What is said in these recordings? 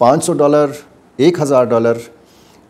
$500, $1,000,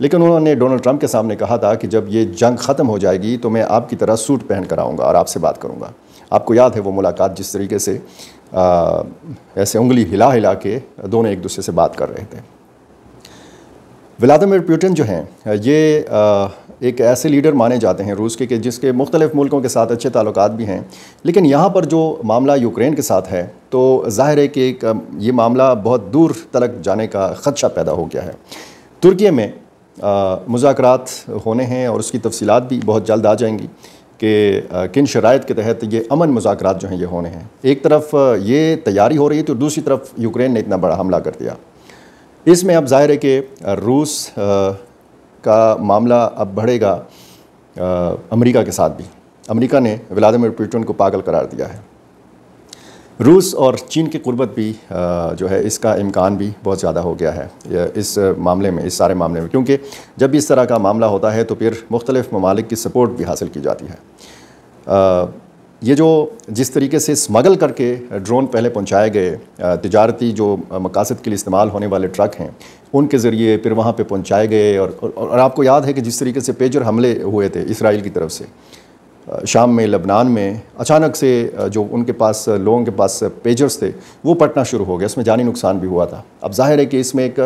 لیکن انہوں نے ڈونلڈ ٹرمپ کے سامنے کہا تھا کہ جب یہ جنگ ختم ہو جائے گی تو میں آپ کی طرح سوٹ پہن کر آؤں گا اور آپ سے بات کروں گا. آپ کو یاد ہے وہ ملاقات جس طریقے سے ایسے انگلی ہلا ہلا کے دونوں ایک دوسرے سے بات کر رہے تھے. ولادیمیر پوٹن جو ہیں یہ ایک ایسے لیڈر مانے جاتے ہیں روس کے کہ جس کے مختلف ملکوں کے ساتھ اچھے تعلقات بھی ہیں، لیکن یہاں پر جو معاملہ یوکرین کے ساتھ ہے تو ظاہر ہے کہ یہ معاملہ بہت دور تلک جانے کا خدشہ پیدا ہو گیا ہے. ترکی میں مذاکرات ہونے ہیں اور اس کی تفصیلات بھی بہت جلد آ جائیں گی کہ کن شرائط کے تحت یہ امن مذاکرات جو ہیں یہ ہونے ہیں. ایک طرف یہ تیاری ہو رہی تھی اور دوسری طرف یوکرین نے اتنا بڑا حملہ کر دیا. اس میں اب ظاہر ہے کہ روس کا معاملہ اب بڑھے گا امریکہ کے ساتھ بھی. امریکہ نے ولادیمیر پوٹن کو پاگل قرار دیا ہے. روس اور چین کی قربت بھی جو ہے اس کا امکان بھی بہت زیادہ ہو گیا ہے اس معاملے میں، اس سارے معاملے میں، کیونکہ جب اس طرح کا معاملہ ہوتا ہے تو پھر مختلف ممالک کی سپورٹ بھی حاصل کی جاتی ہے. یہ جو جس طریقے سے اسمگل کر کے ڈرون پہلے پہنچائے گئے، تجارتی جو مقاصد کے لیے استعمال ہونے والے ٹرک ہیں ان کے ذریعے پھر وہاں پہ پہنچائے گئے، اور آپ کو یاد ہے کہ جس طریقے سے پیجر حملے ہوئے تھے اسرائیل کی طرف سے شام میں، لبنان میں، اچانک سے جو ان کے پاس لوگوں کے پاس پیجرز تھے وہ پھٹنا شروع ہو گیا، اس میں جانی نقصان بھی ہوا تھا. اب ظاہر ہے کہ اس میں ایک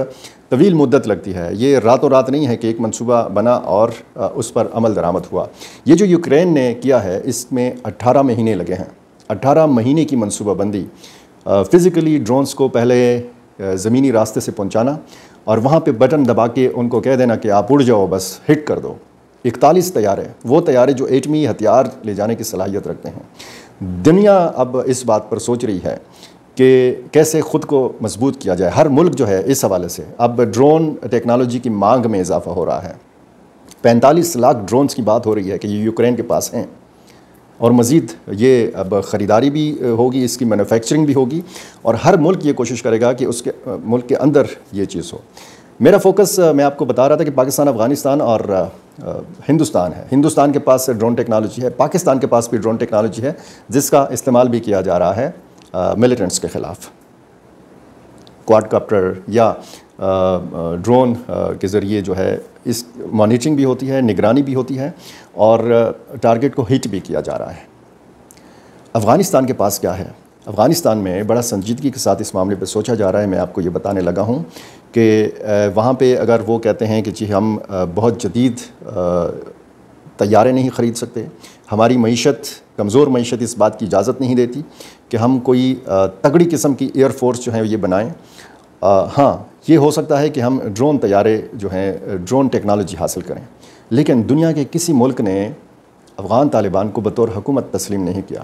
طویل مدت لگتی ہے، یہ راتوں رات نہیں ہے کہ ایک منصوبہ بنا اور اس پر عمل درآمد ہوا. یہ جو یوکرین نے کیا ہے اس میں 18 مہینے لگے ہیں. 18 مہینے کی منصوبہ بندی، فزیکلی ڈرونز کو پہلے زمینی راستے سے پہنچانا اور وہاں پہ بٹن دبا کے ان کو کہہ دینا کہ آپ اڑ جاؤ، بس ہٹ کر دو. 41 طیارے، وہ طیارے جو ایٹمی ہتھیار لے جانے کی صلاحیت رکھتے ہیں. دنیا اب اس بات پر سوچ رہی ہے کہ کیسے خود کو مضبوط کیا جائے. ہر ملک جو ہے اس حوالے سے اب ڈرون ٹیکنالوجی کی مانگ میں اضافہ ہو رہا ہے. 45 لاکھ ڈرونز کی بات ہو رہی ہے کہ یہ یوکرین کے پاس ہیں، اور مزید یہ اب خریداری بھی ہوگی، اس کی مینوفیکچرنگ بھی ہوگی، اور ہر ملک یہ کوشش کرے گا کہ اس کے ملک کے اندر یہ چیز ہو. میرا فوکس میں آپ کو بتا رہا تھا کہ پاکستان، افغانستان اور ہندوستان ہے. ہندوستان کے پاس ڈرون ٹیکنالوجی ہے، پاکستان کے پاس بھی ڈرون ٹیکنالوجی ہے جس کا استعمال بھی کیا جا رہا ہے ملیٹنٹس کے خلاف. کواد کاپٹر یا ڈرون کے ذریعے جو ہے اس مانیٹرنگ بھی ہوتی ہے، نگرانی بھی ہوتی ہے، اور ٹارگٹ کو ہٹ بھی کیا جا رہا ہے. افغانستان کے پاس کیا ہے؟ افغانستان میں بڑا سنجیدگی کے ساتھ اس معاملے پہ سوچا جا رہا ہے. میں آپ کو یہ بتانے لگا ہوں کہ وہاں پہ اگر وہ کہتے ہیں کہ جی ہم بہت جدید طیارے نہیں خرید سکتے، ہماری معیشت، کمزور معیشت اس بات کی اجازت نہیں دیتی کہ ہم کوئی تگڑی قسم کی ایئر فورس جو ہے یہ بنائیں. ہاں یہ ہو سکتا ہے کہ ہم ڈرون طیارے جو ہیں، ڈرون ٹیکنالوجی حاصل کریں، لیکن دنیا کے کسی ملک نے افغان طالبان کو بطور حکومت تسلیم نہیں کیا.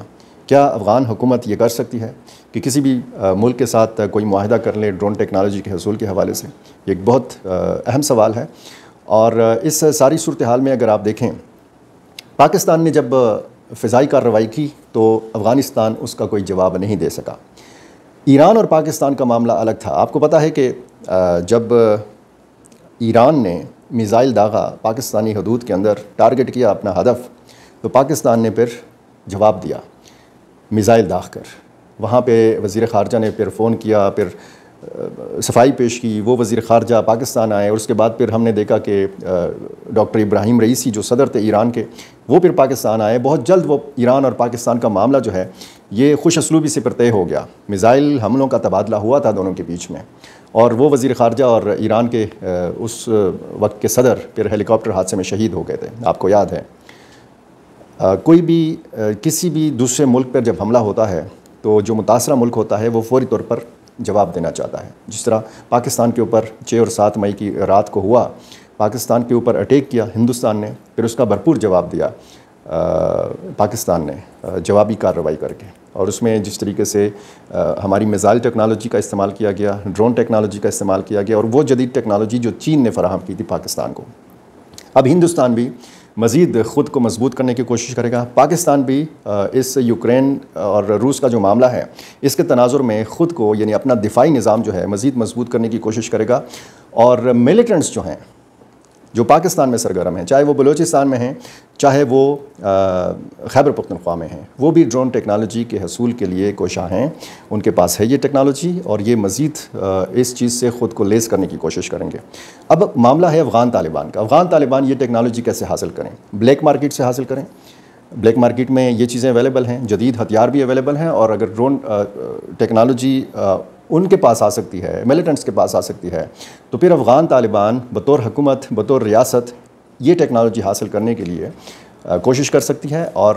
کیا افغان حکومت یہ کر سکتی ہے کہ کسی بھی ملک کے ساتھ کوئی معاہدہ کر لے ڈرون ٹیکنالوجی کے حصول کے حوالے سے؟ یہ ایک بہت اہم سوال ہے. اور اس ساری صورتحال میں اگر آپ دیکھیں، پاکستان نے جب فضائی کارروائی کی تو افغانستان اس کا کوئی جواب نہیں دے سکا. ایران اور پاکستان کا معاملہ الگ تھا. آپ کو پتہ ہے کہ جب ایران نے میزائل داغا پاکستانی حدود کے اندر، ٹارگٹ کیا اپنا ہدف، تو پاکستان نے پھر جواب دیا میزائل داغ کر. وہاں پہ وزیر خارجہ نے پھر فون کیا، پھر صفائی پیش کی. وہ وزیر خارجہ پاکستان آئے، اور اس کے بعد پھر ہم نے دیکھا کہ ڈاکٹر ابراہیم رئیسی جو صدر تھے ایران کے، وہ پھر پاکستان آئے. بہت جلد وہ ایران اور پاکستان کا معاملہ جو ہے یہ خوش اسلوبی سے پھر طے ہو گیا. میزائل حملوں کا تبادلہ ہوا تھا دونوں کے بیچ میں، اور وہ وزیر خارجہ اور ایران کے اس وقت کے صدر پھر ہیلی کاپٹر حادثے میں شہید ہو گئے تھے. آپ کو یاد ہے کوئی بھی کسی بھی دوسرے ملک پر جب حملہ ہوتا ہے تو جو متاثرہ ملک ہوتا ہے وہ فوری طور پر جواب دینا چاہتا ہے. جس طرح پاکستان کے اوپر 6 اور 7 مئی کی رات کو ہوا، پاکستان کے اوپر اٹیک کیا ہندوستان نے، پھر اس کا بھرپور جواب دیا پاکستان نے جوابی کارروائی کر کے. اور اس میں جس طریقے سے ہماری میزائل ٹیکنالوجی کا استعمال کیا گیا، ڈرون ٹیکنالوجی کا استعمال کیا گیا، اور وہ جدید ٹیکنالوجی جو چین نے فراہم کی تھی پاکستان کو. اب ہندوستان بھی مزید خود کو مضبوط کرنے کی کوشش کرے گا. پاکستان بھی اس یوکرین اور روس کا جو معاملہ ہے اس کے تناظر میں خود کو، یعنی اپنا دفاعی نظام جو ہے مزید مضبوط کرنے کی کوشش کرے گا. اور ملیٹنٹس جو ہیں جو پاکستان میں سرگرم ہیں، چاہے وہ بلوچستان میں ہیں، چاہے وہ خیبر پختونخوا میں ہیں، وہ بھی ڈرون ٹیکنالوجی کے حصول کے لیے کوشاں ہیں. ان کے پاس ہے یہ ٹیکنالوجی اور یہ مزید اس چیز سے خود کو لیس کرنے کی کوشش کریں گے. اب معاملہ ہے افغان طالبان کا. افغان طالبان یہ ٹیکنالوجی کیسے حاصل کریں؟ بلیک مارکیٹ سے حاصل کریں. بلیک مارکیٹ میں یہ چیزیں اویلیبل ہیں، جدید ہتھیار بھی اویلیبل ہیں، اور اگر ڈرون ٹیکنالوجی ان کے پاس آ سکتی ہے، ملیٹنٹس کے پاس آ سکتی ہے، تو پھر افغان طالبان بطور حکومت، بطور ریاست یہ ٹیکنالوجی حاصل کرنے کے لیے کوشش کر سکتی ہے. اور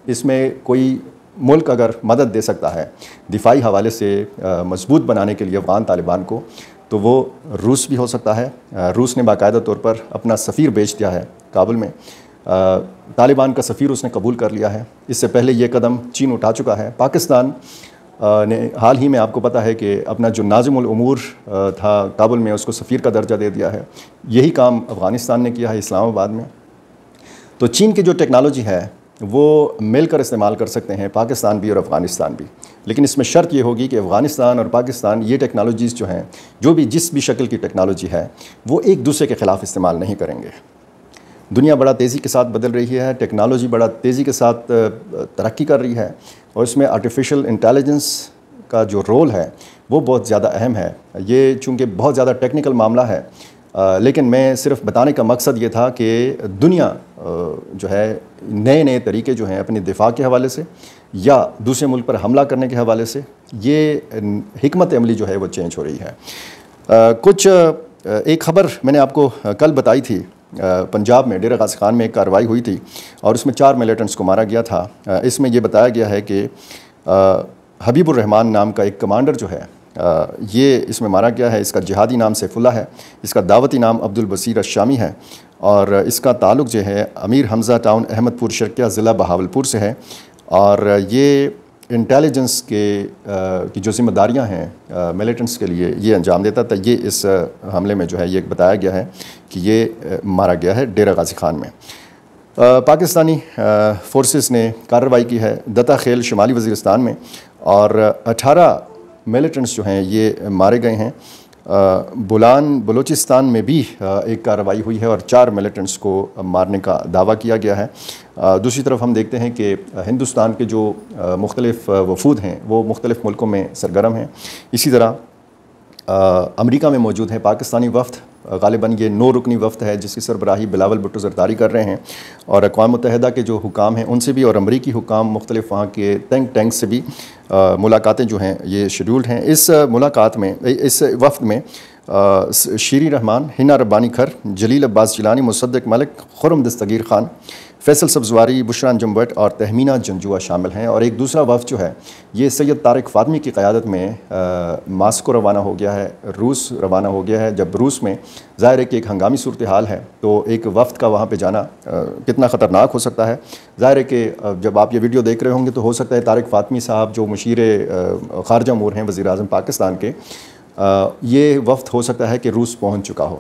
اس میں کوئی ملک اگر مدد دے سکتا ہے دفاعی حوالے سے مضبوط بنانے کے لیے افغان طالبان کو، تو وہ روس بھی ہو سکتا ہے. روس نے باقاعدہ طور پر اپنا سفیر بھیج دیا ہے کابل میں. طالبان کا سفیر اس نے قبول کر لیا ہے. اس سے پہلے یہ قدم چین اٹھا چکا ہے. پاکستان نے حال ہی میں آپ کو پتہ ہے کہ اپنا جو ناظم الامور تھا کابل میں، اس کو سفیر کا درجہ دے دیا ہے. یہی کام افغانستان نے کیا ہے اسلام آباد میں. تو چین کی جو ٹیکنالوجی ہے وہ مل کر استعمال کر سکتے ہیں پاکستان بھی اور افغانستان بھی. لیکن اس میں شرط یہ ہوگی کہ افغانستان اور پاکستان یہ ٹیکنالوجیز جو ہیں، جو بھی جس بھی شکل کی ٹیکنالوجی ہے، وہ ایک دوسرے کے خلاف استعمال نہیں کریں گے. دنیا بڑا تیزی کے ساتھ بدل رہی ہے، ٹیکنالوجی بڑا تیزی کے ساتھ ترقی کر رہی ہے، اور اس میں آرٹیفیشل انٹیلیجنس کا جو رول ہے وہ بہت زیادہ اہم ہے. یہ چونکہ بہت زیادہ ٹیکنیکل معاملہ ہے، لیکن میں صرف بتانے کا مقصد یہ تھا کہ دنیا جو ہے نئے طریقے جو ہیں اپنی دفاع کے حوالے سے یا دوسرے ملک پر حملہ کرنے کے حوالے سے، یہ حکمت عملی جو ہے وہ چینج ہو رہی ہے. ایک خبر میں نے آپ کو کل بتائی تھی. پنجاب میں ڈیرہ غازی خان میں ایک کارروائی ہوئی تھی اور اس میں 4 ملیٹنٹس کو مارا گیا تھا. اس میں یہ بتایا گیا ہے کہ حبیب الرحمان نام کا ایک کمانڈر جو ہے یہ اس میں مارا گیا ہے. اس کا جہادی نام سیف اللہ ہے، اس کا دعوتی نام عبد البصیر الشامی ہے، اور اس کا تعلق جو ہے امیر حمزہ ٹاؤن احمد پور شرقیہ ضلع بہاولپور سے ہے. اور یہ انٹیلیجنس کی جو ذمہ داریاں ہیں ملیٹنٹس کے لیے یہ انجام دیتا تھا. یہ اس حملے میں جو ہے یہ بتایا گیا ہے کہ یہ مارا گیا ہے ڈیرہ غازی خان میں. پاکستانی فورسز نے کارروائی کی ہے دتا خیل شمالی وزیرستان میں، اور 18 ملیٹنٹس جو ہیں یہ مارے گئے ہیں. بولان بلوچستان میں بھی ایک کارروائی ہوئی ہے اور 4 ملیٹنٹس کو مارنے کا دعویٰ کیا گیا ہے. دوسری طرف ہم دیکھتے ہیں کہ ہندوستان کے جو مختلف وفود ہیں وہ مختلف ملکوں میں سرگرم ہیں. اسی طرح امریکہ میں موجود ہے پاکستانی وفد. غالباً یہ 9 رکنی وفد ہے جس کی سربراہی بلاول بھٹو زرداری کر رہے ہیں، اور اقوام متحدہ کے جو حکام ہیں ان سے بھی، اور امریکی حکام مختلف وہاں کے تھنک ٹینک سے بھی ملاقاتیں جو ہیں یہ شیڈولڈ ہیں. اس ملاقات میں، اس وفد میں شیری رحمان، ہنا ربانی کھر، جلیل عباس جیلانی، مصدق ملک، خرم دستگیر خان، فیصل سبزواری، بشرا انجم بٹ اور تہمینہ جنجوعہ شامل ہیں. اور ایک دوسرا وفد جو ہے یہ سید طارق فاطمی کی قیادت میں ماسکو روانہ ہو گیا ہے، روس روانہ ہو گیا ہے. جب روس میں ظاہر ہے کہ ایک ہنگامی صورتحال ہے تو ایک وفد کا وہاں پہ جانا کتنا خطرناک ہو سکتا ہے. ظاہر ہے کہ جب آپ یہ ویڈیو دیکھ رہے ہوں گے تو ہو سکتا ہے طارق فاطمی صاحب جو مشیر خارجہ امور ہیں وزیر اعظم پاکستان کے، یہ وفد ہو سکتا ہے کہ روس پہنچ چکا ہو.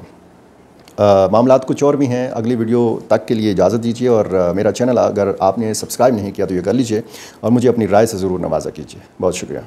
معاملات کچھ اور بھی ہیں. اگلی ویڈیو تک کے لیے اجازت دیجیے، اور میرا چینل اگر آپ نے سبسکرائب نہیں کیا تو یہ کر لیجیے، اور مجھے اپنی رائے سے ضرور نوازا کیجیے. بہت شکریہ.